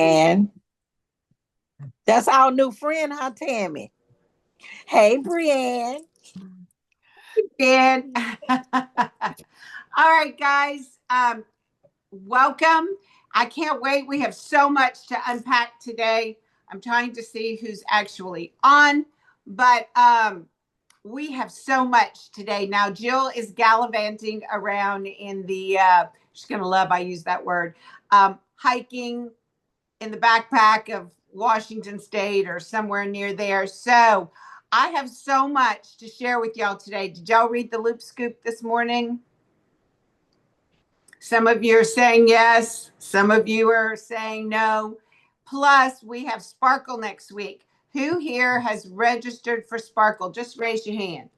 And that's our new friend, huh, Tammy? Hey, Brienne. And all right, guys, welcome. I can't wait. We have so much to unpack today. I'm trying to see who's actually on, but we have so much today. Now, Jill is gallivanting around in the, she's going to love, I use that word, hiking in the backpack of Washington State or somewhere near there. So I have so much to share with y'all today. Did y'all read the Loop Scoop this morning? Some of you are saying yes. Some of you are saying no. Plus, we have Sparkle next week. Who here has registered for Sparkle? Just raise your hand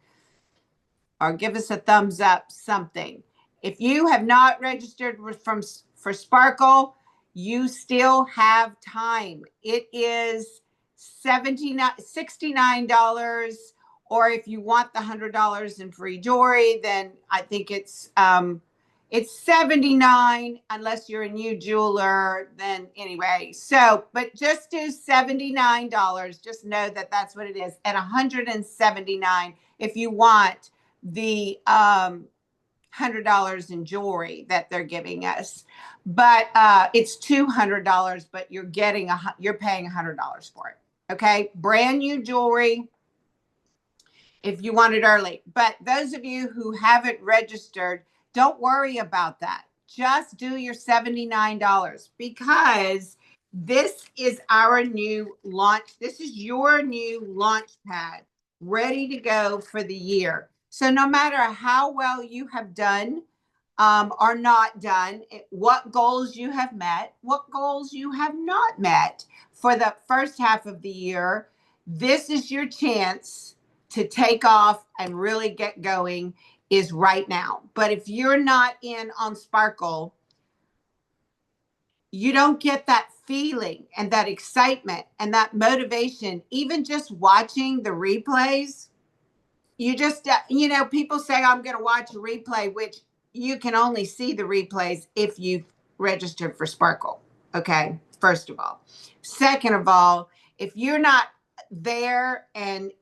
or give us a thumbs up, something. If you have not registered for Sparkle, you still have time. It is $69, or if you want the $100 in free jewelry, then I think it's $79 unless you're a new jeweler. Then anyway, so but just do $79. Just know that that's what it is, and $179 if you want the $100 in jewelry that they're giving us. But it's $200, but you're paying $100 for it. Okay, brand new jewelry if you want it early. But those of you who haven't registered, don't worry about that. Just do your $79 because this is our new launch. This is your new launch pad ready to go for the year. So no matter how well you have done or not done, what goals you have met, what goals you have not met for the first half of the year, this is your chance to take off and really get going is right now. But if you're not in on Sparkle, you don't get that feeling and that excitement and that motivation, even just watching the replays. You just, people say, I'm going to watch a replay, which you can only see the replays if you've registered for Sparkle. Okay, first of all. Second of all, if you're not there and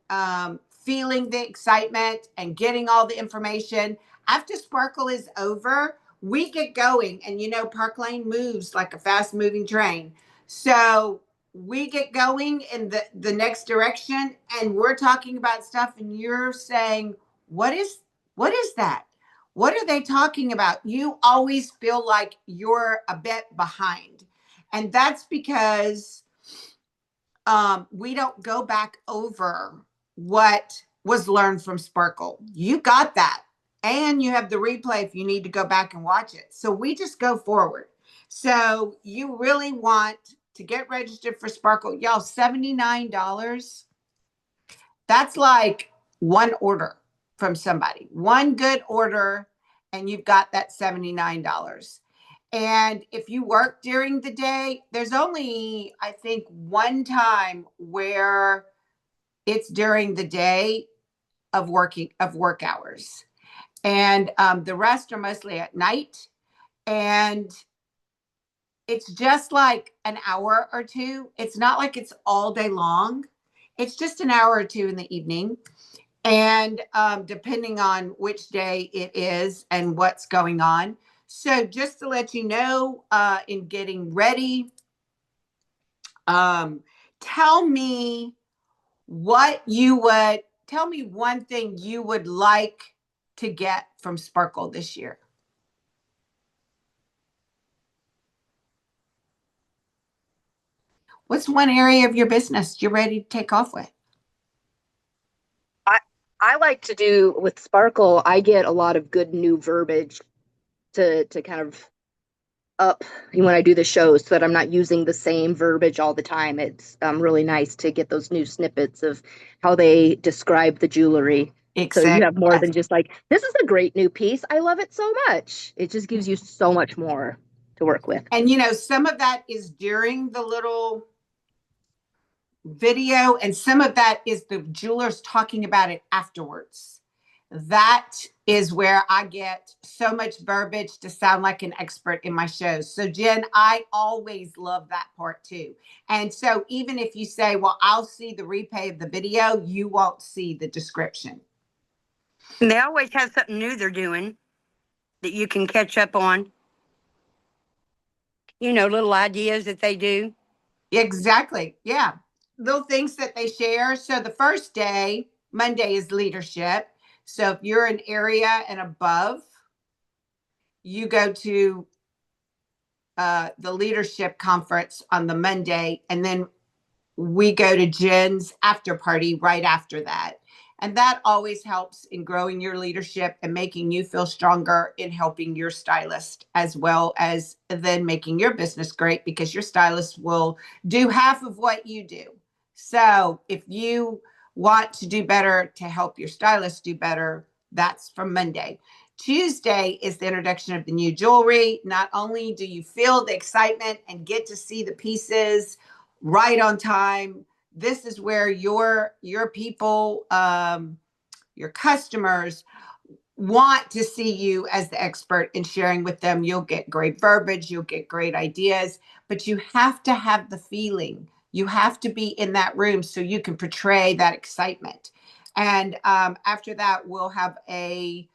feeling the excitement and getting all the information, after Sparkle is over, we get going. And Park Lane moves like a fast moving train. So we get going in the next direction, and we're talking about stuff, and you're saying, what is that? What are they talking about? You always feel like you're a bit behind. And that's because we don't go back over what was learned from Sparkle. You got that. And you have the replay if you need to go back and watch it. So we just go forward. So you really want to get registered for Sparkle. Y'all, $79. That's like one order from somebody. One good order, and you've got that $79. And if you work during the day, there's only, I think, one time where it's during the day of work hours. And the rest are mostly at night. And it's just like an hour or two. It's not like it's all day long. It's just an hour or two in the evening. And depending on which day it is and what's going on. So just to let you know, in getting ready, tell me one thing you would like to get from Sparkle this year. What's one area of your business you're ready to take off with? I like to do with Sparkle, I get a lot of good new verbiage to kind of up when I do the shows so that I'm not using the same verbiage all the time. It's really nice to get those new snippets of how they describe the jewelry. Exactly. So you have more than just like, this is a great new piece. I love it so much. It just gives you so much more to work with. And some of that is during the little video, and some of that is the jewelers talking about it afterwards. That is where I get so much verbiage to sound like an expert in my shows. So, Jen, I always love that part too. And so, even if you say, well, I'll see the replay of the video, you won't see the description. And they always have something new they're doing that you can catch up on. Little ideas that they do. Exactly. Yeah. Little things that they share. So, the first day, Monday, is leadership. So, if you're an area and above, you go to the leadership conference on the Monday, and then we go to Jen's after party right after that. And that always helps in growing your leadership and making you feel stronger in helping your stylist, as well as then making your business great, because your stylist will do half of what you do. So if you want to do better to help your stylist do better, that's from Monday. Tuesday is the introduction of the new jewelry. Not only do you feel the excitement and get to see the pieces right on time, this is where your people, your customers want to see you as the expert in sharing with them. You'll get great verbiage, you'll get great ideas, but you have to have the feeling. You have to be in that room so you can portray that excitement. And after that, we'll have a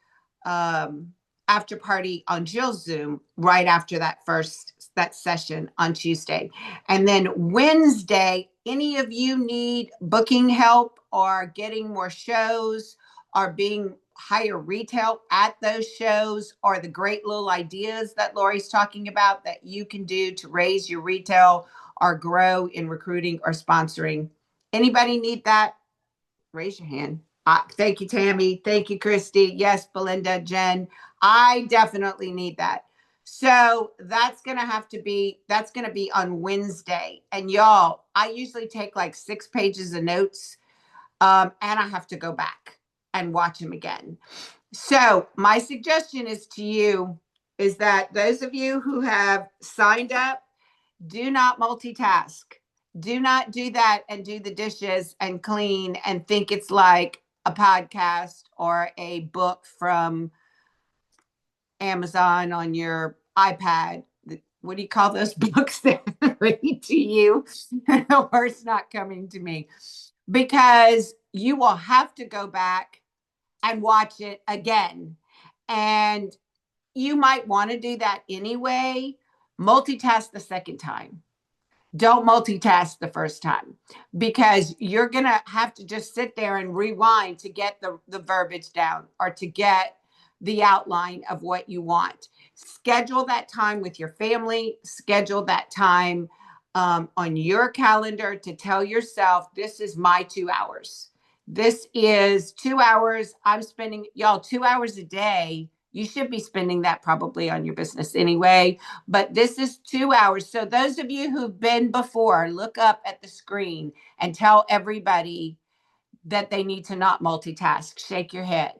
after party on Jill's Zoom right after that session on Tuesday. And then Wednesday, any of you need booking help or getting more shows or being higher retail at those shows, or the great little ideas that Lori's talking about that you can do to raise your retail or grow in recruiting or sponsoring. Anybody need that? Raise your hand. Thank you, Tammy. Thank you, Christy. Yes, Belinda, Jen. I definitely need that. So that's going to be on Wednesday. And y'all, I usually take like 6 pages of notes, and I have to go back and watch them again. So my suggestion is to you is that those of you who have signed up, do not multitask. Do not do that and do the dishes and clean and think it's like a podcast or a book from Amazon on your iPad. What do you call those books that read to you? The word's not coming to me. Because you will have to go back and watch it again. And you might want to do that anyway. Multitask the second time. Don't multitask the first time, because you're going to have to just sit there and rewind to get the verbiage down or to get the outline of what you want. Schedule that time with your family. Schedule that time on your calendar to tell yourself, this is my 2 hours. This is 2 hours. I'm spending, y'all, 2 hours a day. You should be spending that probably on your business anyway, but this is 2 hours. So those of you who've been before, look up at the screen and tell everybody that they need to not multitask. Shake your head.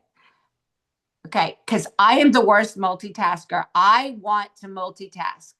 Okay, because I am the worst multitasker. I want to multitask.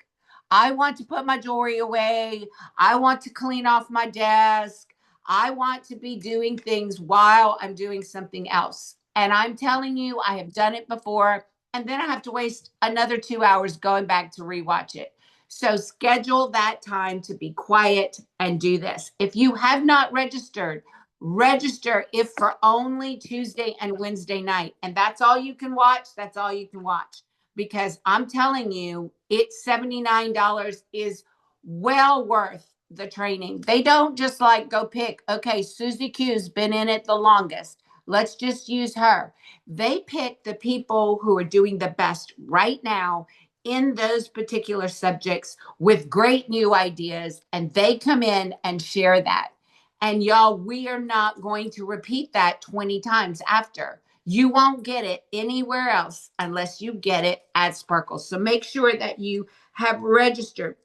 I want to put my jewelry away. I want to clean off my desk. I want to be doing things while I'm doing something else. And I'm telling you, I have done it before. And then I have to waste another 2 hours going back to rewatch it. So schedule that time to be quiet and do this. If you have not registered, register, if for only Tuesday and Wednesday night. And that's all you can watch. That's all you can watch. Because I'm telling you, it's $79 is well worth the training. They don't just like go pick, okay, Susie Q's been in it the longest. Let's just use her. They pick the people who are doing the best right now in those particular subjects with great new ideas, and they come in and share that. And y'all, we are not going to repeat that 20 times after. You won't get it anywhere else unless you get it at Sparkle. So make sure that you have registered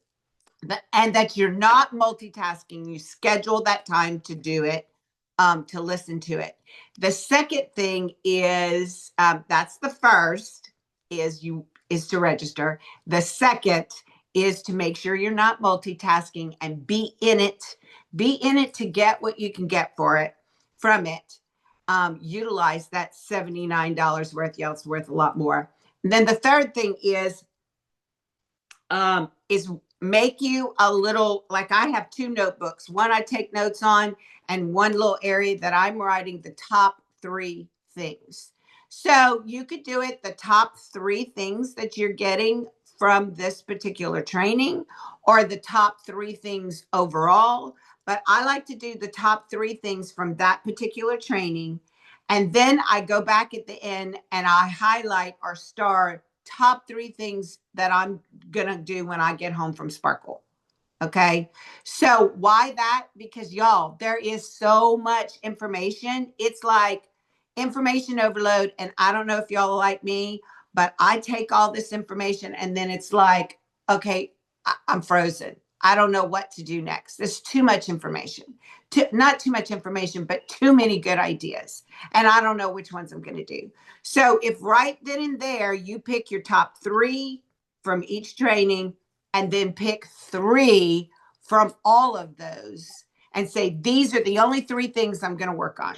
and that you're not multitasking. You schedule that time to do it, to listen to it. The second thing is, that's the first, is to register. The second is to make sure you're not multitasking and be in it. Be in it to get what you can get from it. utilize that $79 worth. Yeah, it's worth a lot more. And then the third thing is make you a little, like I have 2 notebooks. One I take notes on, and one little area that I'm writing the top 3 things. So you could do it the top 3 things that you're getting from this particular training, or the top 3 things overall. But I like to do the top 3 things from that particular training. And then I go back at the end and I highlight or star top 3 things that I'm going to do when I get home from Sparkle. Okay. So why that? Because y'all, there is so much information. It's like information overload. And I don't know if y'all are like me, but I take all this information and then it's like, okay, I'm frozen. I don't know what to do next. There's too much information. Not too much information, but too many good ideas. And I don't know which ones I'm going to do. So if right then and there, you pick your top 3 from each training, and then pick 3 from all of those and say, these are the only 3 things I'm going to work on.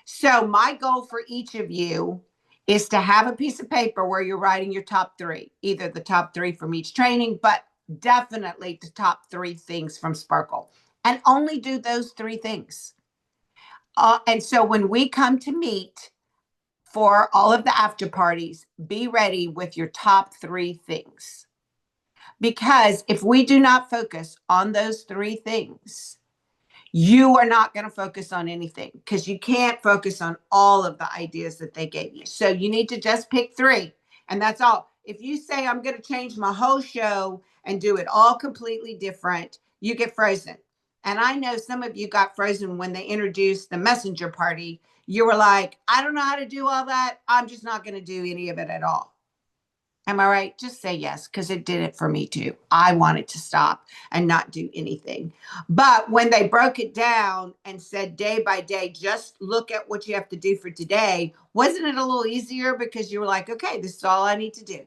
So my goal for each of you is to have a piece of paper where you're writing your top 3, either the top 3 from each training, but definitely the top 3 things from Sparkle, and only do those 3 things. And so when we come to meet for all of the after parties, be ready with your top 3 things. Because if we do not focus on those 3 things, you are not going to focus on anything, because you can't focus on all of the ideas that they gave you. So you need to just pick 3, and that's all. If you say, I'm going to change my whole show and do it all completely different, you get frozen. And I know some of you got frozen when they introduced the messenger party. You were like, I don't know how to do all that. I'm just not going to do any of it at all. Am I right? Just say yes, because it did it for me too. I wanted to stop and not do anything. But when they broke it down and said day by day, just look at what you have to do for today, wasn't it a little easier, because you were like, okay, this is all I need to do.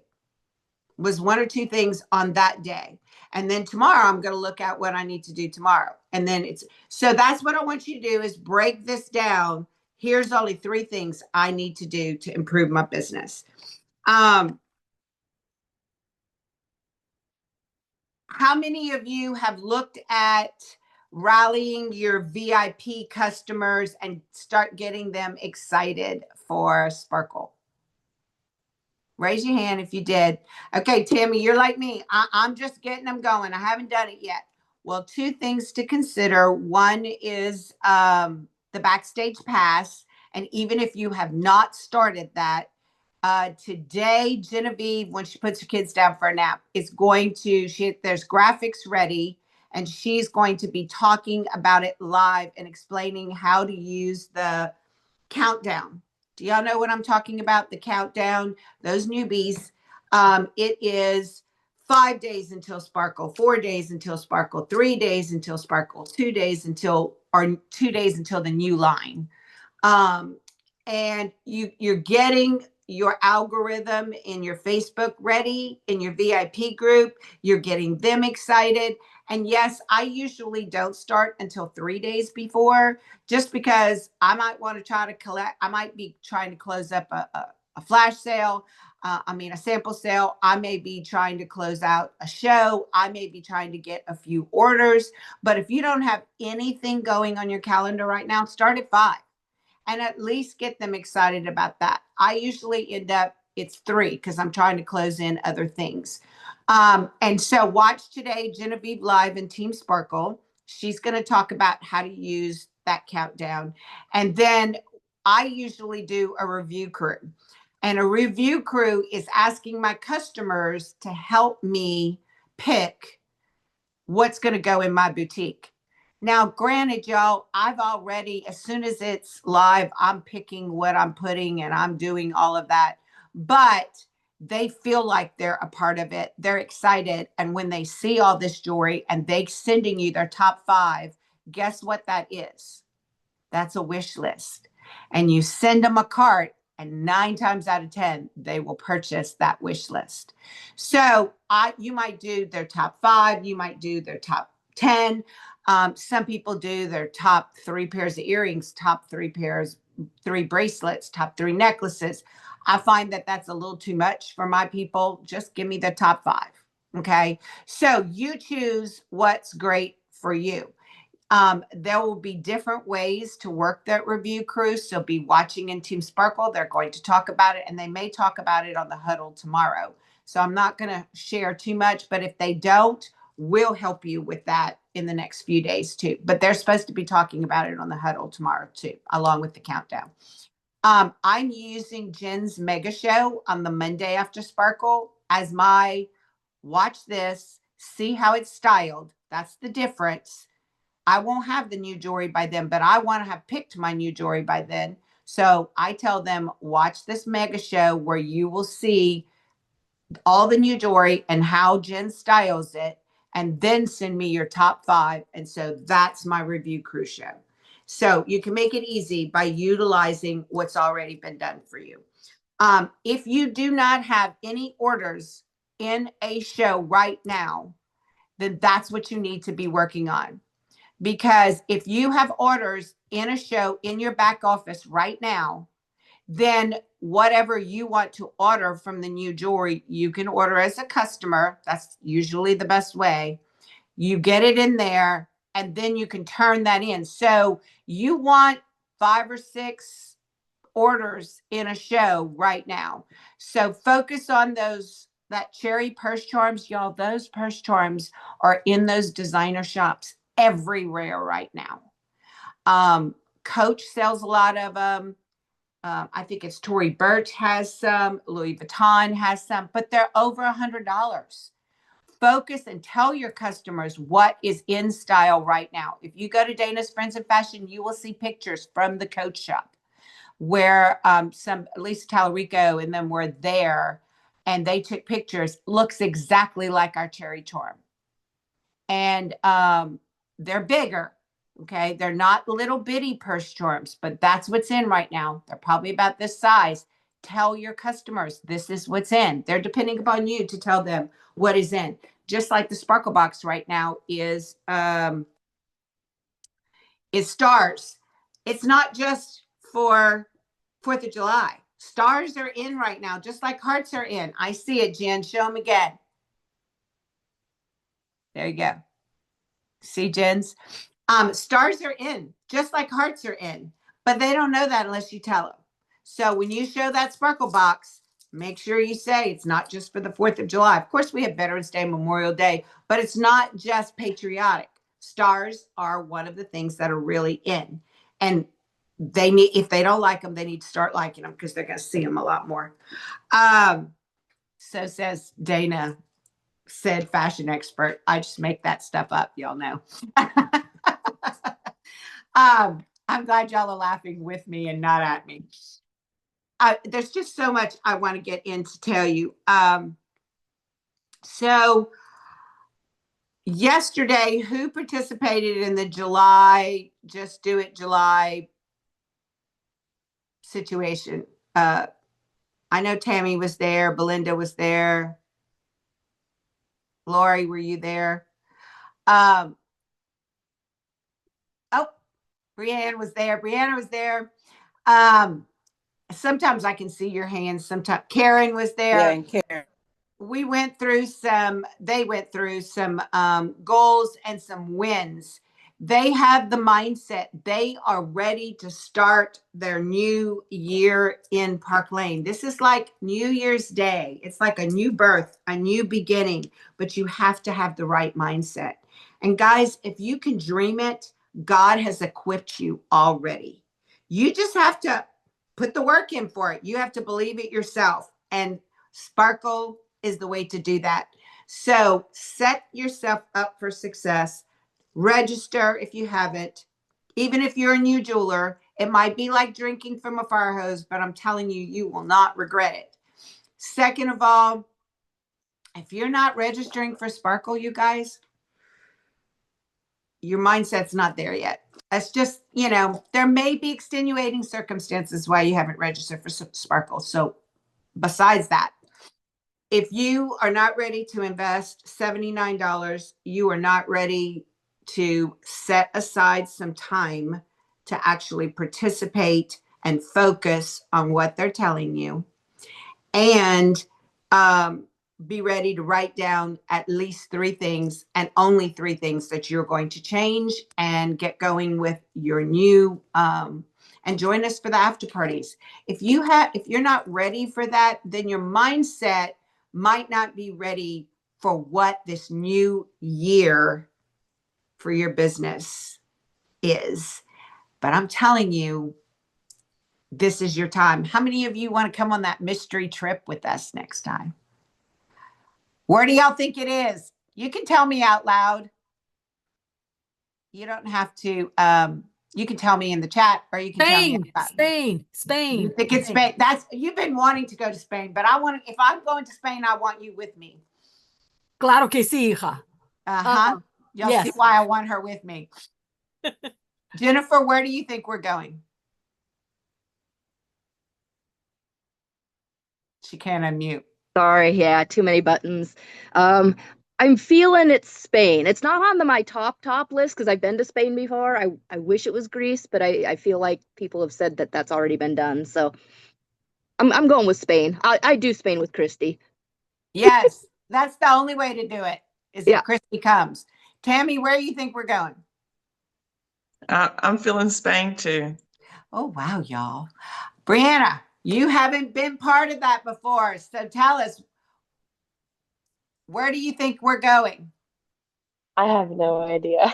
Was 1 or 2 things on that day. And then tomorrow I'm going to look at what I need to do tomorrow. And then so that's what I want you to do, is break this down. Here's only 3 things I need to do to improve my business. How many of you have looked at rallying your VIP customers and start getting them excited for Sparkle? Raise your hand if you did. Okay, Tammy, you're like me. I'm just getting them going. I haven't done it yet. Well, 2 things to consider. One is the Backstage Pass. And even if you have not started that, today, Genevieve, when she puts her kids down for a nap, is going to, there's graphics ready, and she's going to be talking about it live and explaining how to use the countdown. Do y'all know what I'm talking about? The countdown, those newbies. It is 5 days until Sparkle, 4 days until Sparkle, 3 days until Sparkle, 2 days until the new line. And you're getting your algorithm in your Facebook ready, in your VIP group. You're getting them excited. And yes, I usually don't start until 3 days before, just because I might want to try to collect. I might be trying to close up a flash sale. A sample sale. I may be trying to close out a show. I may be trying to get a few orders. But if you don't have anything going on your calendar right now, start at 5. And at least get them excited about that. I usually end up, it's 3, because I'm trying to close in other things. And so watch today, Genevieve Live and Team Sparkle. She's going to talk about how to use that countdown. And then I usually do a review crew. And a review crew is asking my customers to help me pick what's going to go in my boutique. Now, granted, y'all, I've already, as soon as it's live, I'm picking what I'm putting and I'm doing all of that. But they feel like they're a part of it. They're excited. And when they see all this jewelry and they sending you their top 5, guess what that is? That's a wish list. And you send them a cart, and 9 times out of 10, they will purchase that wish list. So you might do their top 5. You might do their top 10. Some people do their top 3 pairs of earrings, top 3 pairs 3 bracelets, top 3 necklaces. I find that that's a little too much for my people. Just give me the top 5. Okay. So you choose what's great for you. There will be different ways to work that review crew. So be watching in Team Sparkle. They're going to talk about it, and they may talk about it on the Huddle tomorrow. So I'm not going to share too much, but if they don't, we'll help you with that in the next few days too. But they're supposed to be talking about it on the Huddle tomorrow too, along with the countdown. I'm using Jen's Mega Show on the Monday after Sparkle as my watch this, see how it's styled. That's the difference. I won't have the new jewelry by then, but I want to have picked my new jewelry by then. So I tell them, watch this mega show where you will see all the new jewelry and how Jen styles it, and then send me your top 5. And so that's my review crew show. So you can make it easy by utilizing what's already been done for you. If you do not have any orders in a show right now, then that's what you need to be working on. Because if you have orders in a show in your back office right now, then whatever you want to order from the new jewelry, you can order as a customer. That's usually the best way. You get it in there, and then you can turn that in. So you want 5 or 6 orders in a show right now. So focus on those, that cherry purse charms, y'all. Those purse charms are in those designer shops everywhere right now. Coach sells a lot of them. I think it's Tory Burch has some, Louis Vuitton has some, but they're over $100. Focus and tell your customers what is in style right now. If you go to Dana's Friends in Fashion, you will see pictures from the Coach shop where some, at least Talarico and them were there, and they took pictures. Looks exactly like our cherry charm. And they're bigger. Okay. They're not little bitty purse charms, but that's what's in right now. They're probably about this size. Tell your customers this is what's in. They're depending upon you to tell them what is in. Just like the Sparkle Box right now is stars. It's not just for 4th of July. Stars are in right now, just like hearts are in. I see it, Jen. Show them again. There you go. See, Jen's? Stars are in, just like hearts are in, but they don't know that unless you tell them. So when you show that Sparkle Box, make sure you say it's not just for the 4th of July. Of course, we have Veterans Day, Memorial Day, but it's not just patriotic. Stars are one of the things that are really in. And they need, if they don't like them, they need to start liking them because they're going to see them a lot more. So says Dana, said fashion expert. I just make that stuff up. Y'all know. I'm glad y'all are laughing with me and not at me. There's just so much I want to get in to tell you. So yesterday, who participated in the July, Just Do It July situation? I know Tammy was there. Belinda was there. Lori, were you there? Oh, Brianne was there. Brianna was there. Sometimes I can see your hands. Sometimes Karen was there. Yeah, and Karen. We went through some, they went through some goals and some wins. They have the mindset. They are ready to start their new year in Park Lane. This is like New Year's Day. It's like a new birth, a new beginning, but you have to have the right mindset. And guys, if you can dream it, God has equipped you already. You just have to put the work in for it. You have to believe it yourself. And Sparkle is the way to do that. So set yourself up for success. Register if you haven't. Even if you're a new jeweler, it might be like drinking from a fire hose, but I'm telling you, you will not regret it. Second of all, if you're not registering for Sparkle, you guys, your mindset's not there yet. That's just, there may be extenuating circumstances why you haven't registered for Sparkle. So besides that, if you are not ready to invest $79, you are not ready to set aside some time to actually participate and focus on what they're telling you, and be ready to write down at least 3 things, and only 3 things, that you're going to change and get going with your new and join us for the after parties. If you're not ready for that, then your mindset might not be ready for what this new year for your business is. But I'm telling you, this is your time. How many of you want to come on that mystery trip with us next time? Where do y'all think it is? You can tell me out loud. You don't have to. You can tell me in the chat, or you can tell me out loud. Spain. You think it's Spain? You've been wanting to go to Spain, but if I'm going to Spain, I want you with me. Claro que sí, hija. Y'all yes. see why I want her with me. Jennifer, where do you think we're going? She can't unmute. Sorry, yeah, too many buttons. I'm feeling it's Spain. It's not on my top list because I've been to Spain before. I wish it was Greece, but I feel like people have said that that's already been done. So I'm going with Spain. I do Spain with Christy. Yes, that's the only way to do it, is if Yeah. Christy comes. Tammy, where do you think we're going? I'm feeling Spain too. Oh, wow, y'all. Brianna, you haven't been part of that before. So tell us, where do you think we're going? I have no idea.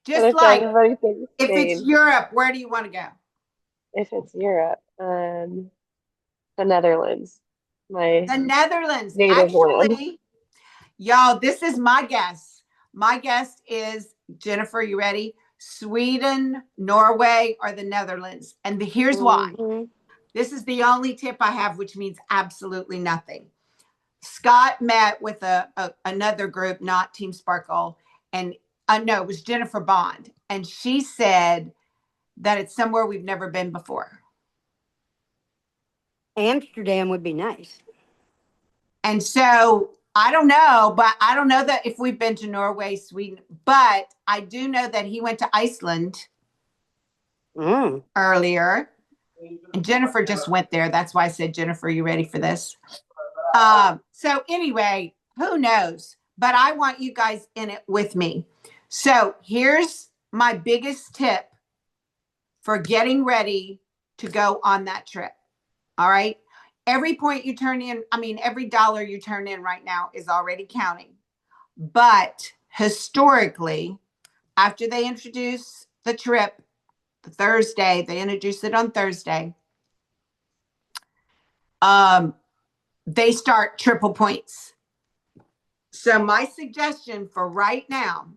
Just like, everybody thinks if it's Spain. Europe, where do you want to go? If it's Europe, the Netherlands, my The Netherlands. native land. Actually, y'all, this is my guess. My guess is, Jennifer, you ready? Sweden, Norway, or the Netherlands. And here's why. This is the only tip I have, which means absolutely nothing. Scott met with another group, not Team Sparkle, and no, it was Jennifer Bond. And she said that it's somewhere we've never been before. Amsterdam would be nice. And so I don't know, but I don't know that if we've been to Norway, Sweden, but I do know that he went to Iceland earlier. And Jennifer just went there. That's why I said, Jennifer, you ready for this? So anyway, who knows? But I want you guys in it with me. So here's my biggest tip for getting ready to go on that trip. All right. Every point you turn in, every dollar you turn in right now is already counting. But historically, after they introduce the trip, they introduce it on Thursday. They start triple points. So my suggestion for right now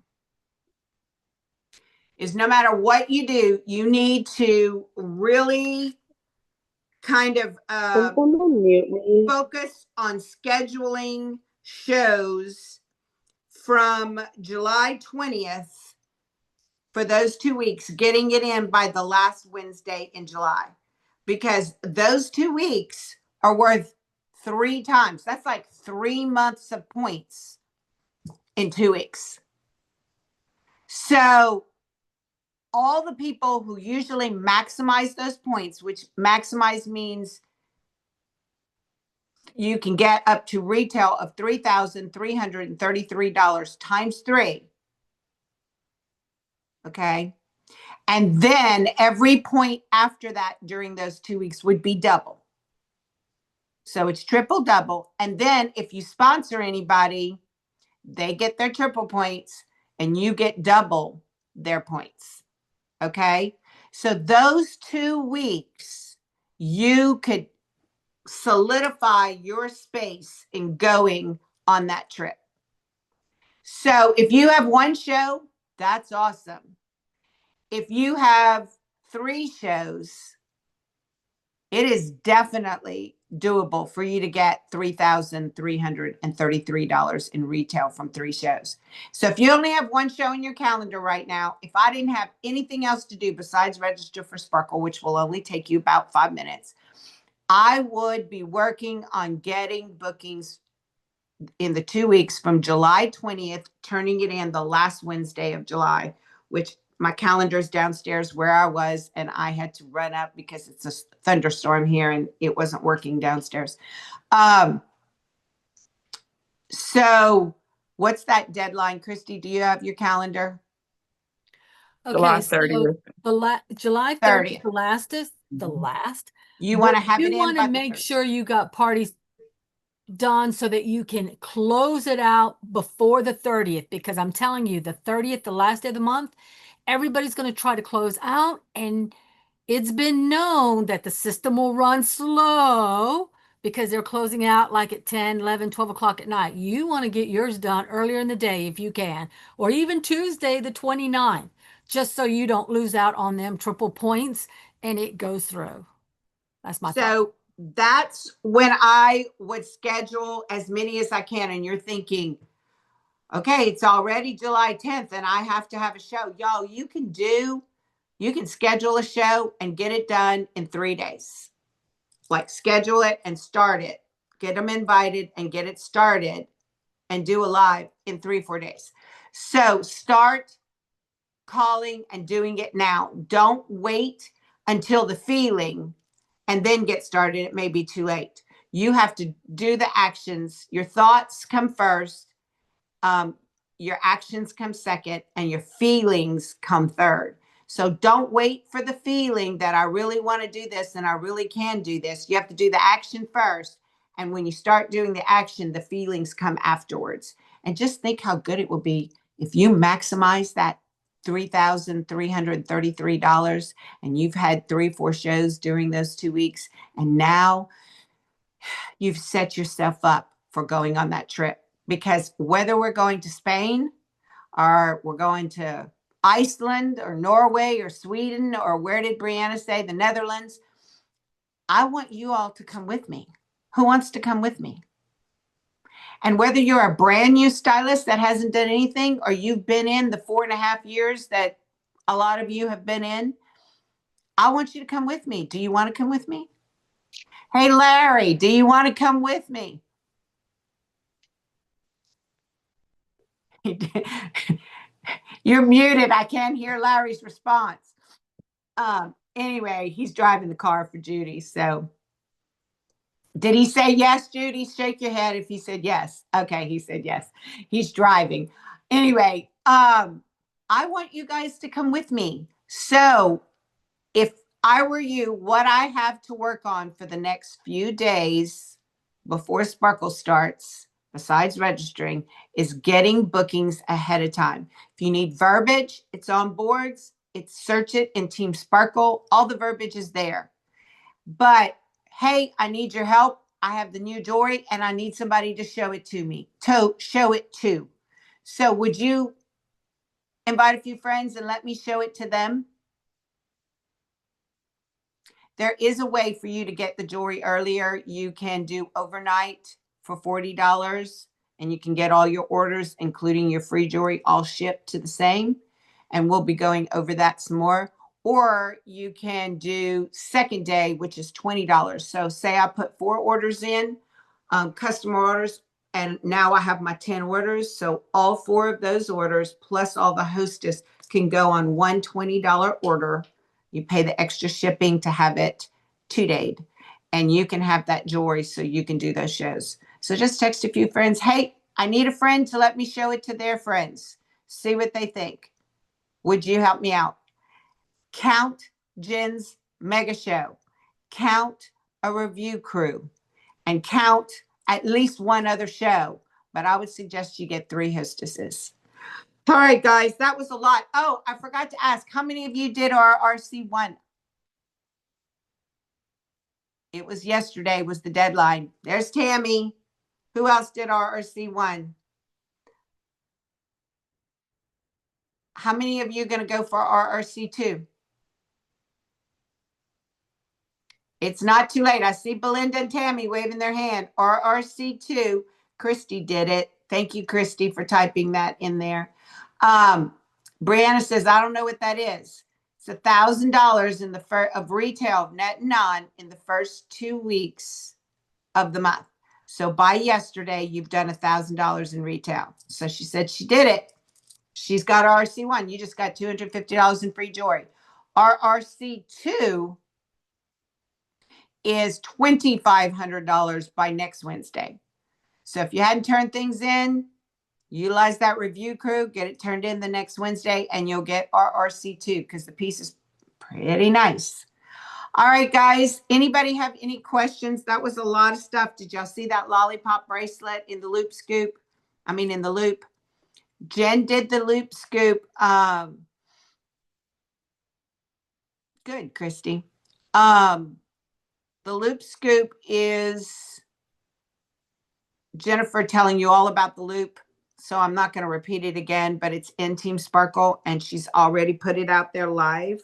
is, no matter what you do, you need to really kind of focus on scheduling shows from July 20th for those 2 weeks, getting it in by the last Wednesday in July, because those 2 weeks are worth 3 times. That's like 3 months of points in 2 weeks. So all the people who usually maximize those points, which maximize means you can get up to retail of $3,333 times 3. Okay. And then every point after that during those 2 weeks would be double. So it's triple double. And then if you sponsor anybody, they get their triple points and you get double their points. Okay. So those 2 weeks, you could solidify your space in going on that trip. So if you have 1 show, that's awesome. If you have 3 shows, it is definitely doable for you to get $3,333 in retail from 3 shows. So if you only have 1 show in your calendar right now, if I didn't have anything else to do besides register for Sparkle, which will only take you about 5 minutes, I would be working on getting bookings in the 2 weeks from July 20th, turning it in the last Wednesday of July, which my calendar's downstairs where I was, and I had to run up because it's a thunderstorm here and it wasn't working downstairs. So what's that deadline, Christy? Do you have your calendar? July Okay, so 30th. July 30th, 30th. the last is the Mhm. last. You But want to have you it in want to by the make 30th. sure you got parties done so that you can close it out before the 30th, because I'm telling you, the 30th, the last day of the month, everybody's going to try to close out, and it's been known that the system will run slow because they're closing out like at 10, 11, 12 o'clock at night. You want to get yours done earlier in the day if you can, or even Tuesday, the 29th, just so you don't lose out on them triple points and it goes through. That's my thought. So that's when I would schedule as many as I can. And you're thinking, okay, it's already July 10th and I have to have a show. Y'all, you can schedule a show and get it done in 3 days. Like schedule it and start it, get them invited and get it started and do a live in 3-4 days. So start calling and doing it now. Don't wait until the feeling and then get started. It may be too late. You have to do the actions. Your thoughts come first. Your actions come second, and your feelings come third. So don't wait for the feeling that I really want to do this and I really can do this. You have to do the action first. And when you start doing the action, the feelings come afterwards. And just think how good it will be if you maximize that $3,333 and you've had 3-4 shows during those 2 weeks. And now you've set yourself up for going on that trip. Because whether we're going to Spain or we're going to Iceland or Norway or Sweden, or where did Brianna say, the Netherlands, I want you all to come with me. Who wants to come with me? And whether you're a brand new stylist that hasn't done anything, or you've been in the 4.5 years that a lot of you have been in, I want you to come with me. Do you want to come with me? Hey, Larry, do you want to come with me? You're muted. I can't hear Larry's response. Anyway, he's driving the car for Judy. So did he say yes, Judy? Shake your head if he said yes. Okay, he said yes. He's driving. Anyway, I want you guys to come with me. So if I were you, what I have to work on for the next few days before Sparkle starts, besides registering, is getting bookings ahead of time. If you need verbiage, it's on boards. It's search it in Team Sparkle. All the verbiage is there. But hey, I need your help. I have the new jewelry and I need somebody to show it to me. To show it to. So would you invite a few friends and let me show it to them? There is a way for you to get the jewelry earlier. You can do overnight for $40 and you can get all your orders, including your free jewelry, all shipped to the same. And we'll be going over that some more. Or you can do second day, which is $20. So say I put 4 orders in, customer orders, and now I have my 10 orders. So all 4 of those orders plus all the hostess can go on one $20 order. You pay the extra shipping to have it 2-dayed, and you can have that jewelry so you can do those shows. So just text a few friends. Hey, I need a friend to let me show it to their friends. See what they think. Would you help me out? Count Jen's mega show. Count a review crew, and count at least one other show. But I would suggest you get 3 hostesses. All right, guys, that was a lot. Oh, I forgot to ask, how many of you did our RC1? It was yesterday was the deadline. There's Tammy. Who else did our RC1? How many of you are going to go for our RC2? It's not too late. I see Belinda and Tammy waving their hand. RRC2. Christy did it. Thank you, Christy, for typing that in there. Brianna says, I don't know what that is. It's $1,000 in the of retail, net and non, in the first 2 weeks of the month. So by yesterday, you've done $1,000 in retail. So she said she did it. She's got RRC1. You just got $250 in free jewelry. RRC2 is $2,500 by next Wednesday. So if you hadn't turned things in, utilize that review crew, get it turned in the next Wednesday, and you'll get RRC2 because the piece is pretty nice. All right, guys. Anybody have any questions? That was a lot of stuff. Did y'all see that lollipop bracelet in the loop scoop? I mean, in the loop. Jen did the loop scoop. Good, Christy. The loop scoop is Jennifer telling you all about the loop. So I'm not going to repeat it again, but it's in Team Sparkle and she's already put it out there live.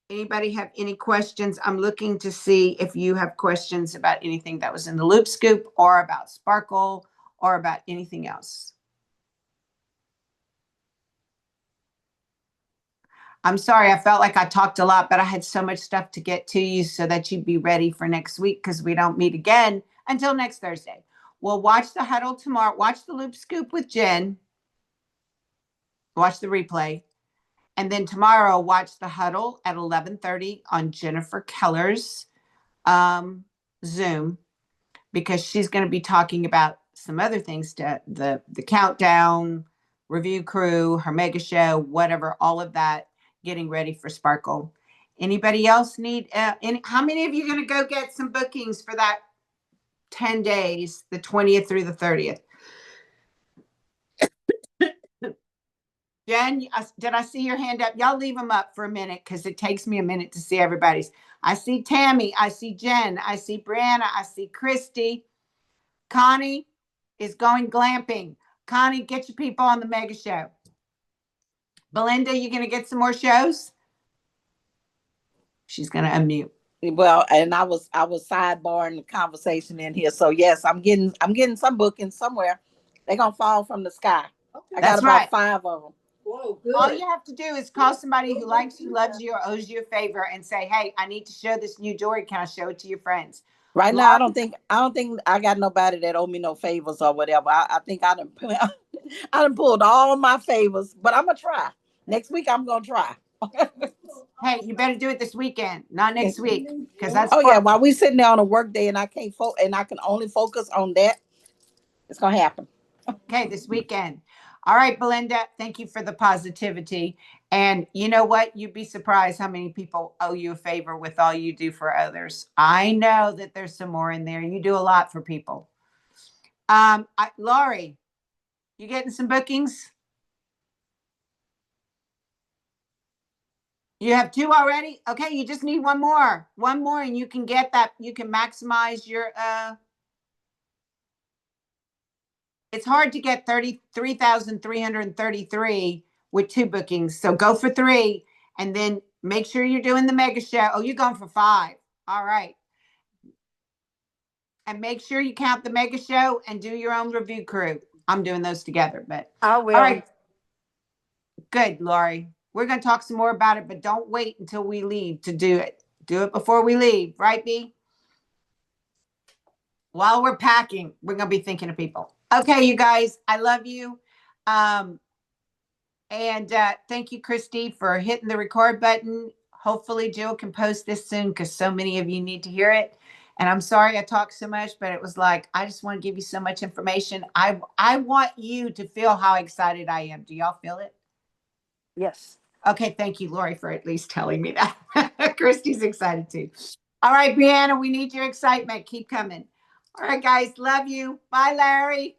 Anybody have any questions? I'm looking to see if you have questions about anything that was in the loop scoop or about Sparkle or about anything else. I'm sorry, I felt like I talked a lot, but I had so much stuff to get to you so that you'd be ready for next week because we don't meet again until next Thursday. We'll watch the huddle tomorrow. Watch the loop scoop with Jen. Watch the replay. And then tomorrow, watch the huddle at 11:30 on Jennifer Keller's Zoom because she's going to be talking about some other things to the countdown, review crew, her mega show, whatever, all of that, getting ready for Sparkle. Anybody else need how many of you are going to go get some bookings for that 10 days, the 20th through the 30th? Jen, did I see your hand up? Y'all leave them up for a minute because it takes me a minute to see everybody's. I see Tammy. I see Jen. I see Brianna. I see Christy. Connie is going glamping. Connie, get your people on the mega show. Belinda, you going to get some more shows? She's going to unmute. Well, and I was sidebarring the conversation in here. So yes, I'm getting some bookings somewhere. They're gonna fall from the sky. Okay. I got about 5 of them. Whoa, good. All you have to do is call somebody who likes you, loves you, or owes you a favor and say, hey, I need to show this new jewelry. Can I show it to your friends? Right now, I don't think I got nobody that owe me no favors or whatever. I think I done pulled all my favors, but I'm gonna try. Next week I'm gonna try. Hey, you better do it this weekend, not next week, because that's. Oh yeah, while we sitting there on a work day and I can't and I can only focus on that, it's gonna happen. Okay, this weekend. All right, Belinda, thank you for the positivity. And you know what? You'd be surprised how many people owe you a favor with all you do for others. I know that there's some more in there. You do a lot for people. Laurie, you getting some bookings? You have 2 already? Okay, you just need one more. One more and you can get that. You can maximize your it's hard to get 33,333 with 2 bookings. So go for 3 and then make sure you're doing the mega show. Oh, you're going for 5. All right. And make sure you count the mega show and do your own review crew. I'm doing those together, but I will. all right. Good, Laurie. We're going to talk some more about it, but don't wait until we leave to do it. Do it before we leave, right, B? While we're packing, we're going to be thinking of people. Okay, you guys, I love you. And thank you, Christy, for hitting the record button. Hopefully Jill can post this soon because so many of you need to hear it. And I'm sorry I talked so much, but it was like, I just want to give you so much information. I want you to feel how excited I am. Do y'all feel it? Yes. Okay, thank you, Lori, for at least telling me that. Christy's excited too. All right, Brianna, we need your excitement. Keep coming. All right, guys, love you. Bye, Larry.